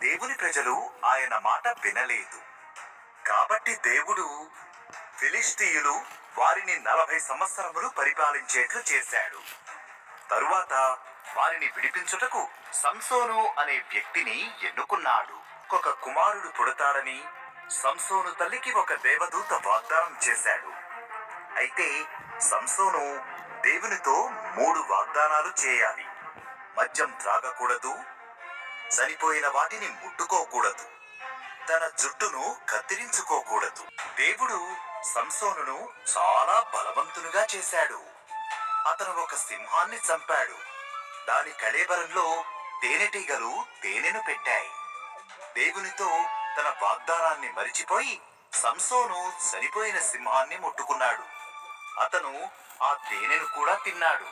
దేవుని ప్రజలు ఆయన మాట వినలేదు. కాబట్టి దేవుడు ఫిలిష్తీయులు వారిని 40 సంవత్సరములు పరిపాలించేట్లు చేశాడు. తరువాత వారిని విడిపించుటకు సంసోను అనే వ్యక్తిని ఎన్నుకున్నాడు. ఒక కుమారుడు పుడతాడని సంసోను తల్లికి ఒక దేవదూత వాగ్దానం చేశాడు. అయితే సంసోను దేవునితో 3 వాగ్దానాలు చేయాలి. మద్యం త్రాగకూడదు, చనిపోయిన వాటిని ముట్టుకోకూడదు, తన జుట్టును కత్తిరించుకోకూడదు. దేవుడు సంసోనును చాలా బలవంతునిగా చేశాడు. అతను ఒక సింహాన్ని చంపాడు. దాని కళేబరంలో తేనెటీగలు తేనెను పెట్టాయి. దేవునితో తన వాగ్దానాన్ని మరిచిపోయి సంసోను చనిపోయిన సింహాన్ని ముట్టుకున్నాడు. అతను ఆ తేనెను కూడా తిన్నాడు.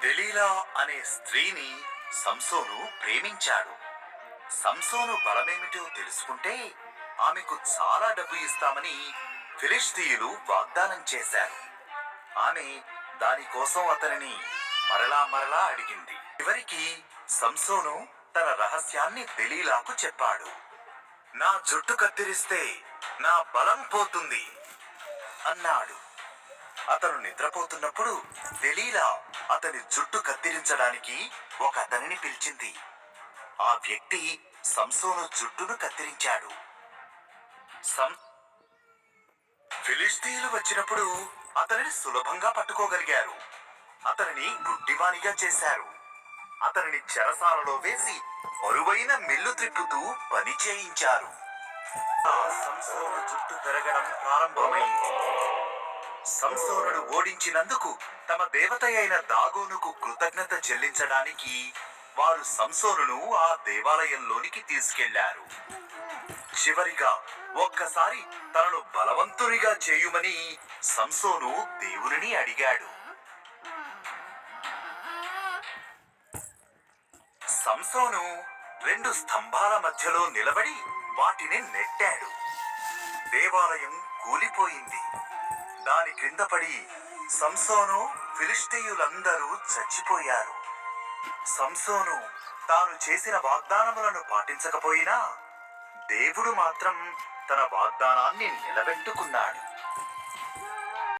దెలీలా అనే స్త్రీని సంసోను ప్రేమించాడు. సంసోను బలమేమిటో తెలుసుకుంటే ఆమెకు చాలా డబ్బు ఇస్తామని ఫిలిష్తీయులు వాగ్దానం చేశారు. ఆమె దానికోసం అతనిని మరలా అడిగింది. చివరికి సంసోను తన రహస్యాన్ని దెలీలాకు చెప్పాడు. నా జుట్టు కత్తిరిస్తే నా బలం పోతుంది అన్నాడు. అతను నిద్రపోతున్నప్పుడు దెలీలా అతని జుట్టు కత్తిరించడానికి ఒక అతనిని పిలిచింది. ఆ వ్యక్తి సంసోను జుట్టును కత్తిరించాడు. ఫిలిష్తీయులు వచ్చినప్పుడు అతనిని సులభంగా పట్టుకోగలిగారు. అతనిని గుడ్డివానిగా చేశారు. అతనిని చెరసాలలో వేసి బరువైన మిల్లు త్రిప్పుతూ పని చేయించారు. సంసోను జుట్టు పెరగడం ప్రారంభమైంది. సంసోనుడు ఓడించినందుకు తమ దేవత అయిన దాగోనుకు కృతజ్ఞత చెల్లించడానికి వారు సంసోనును ఆ దేవాలయంలోనికి తీసుకెళ్లారు. చివరిగా ఒక్కసారి తనను బలవంతునిగా చేయుమని సంసోను దేవునిని అడిగాడు. సంసోను 2 స్తంభాల మధ్యలో నిలబడి వాటిని నెట్టాడు. దేవాలయం కూలిపోయింది. దాని క్రింద పడి సంసోను ఫిలిష్తీయులందరూ చచ్చిపోయారు. సంసోను తాను చేసిన వాగ్దానములను పాటించకపోయినా దేవుడు మాత్రం తన వాగ్దానాన్ని నిలబెట్టుకున్నాడు.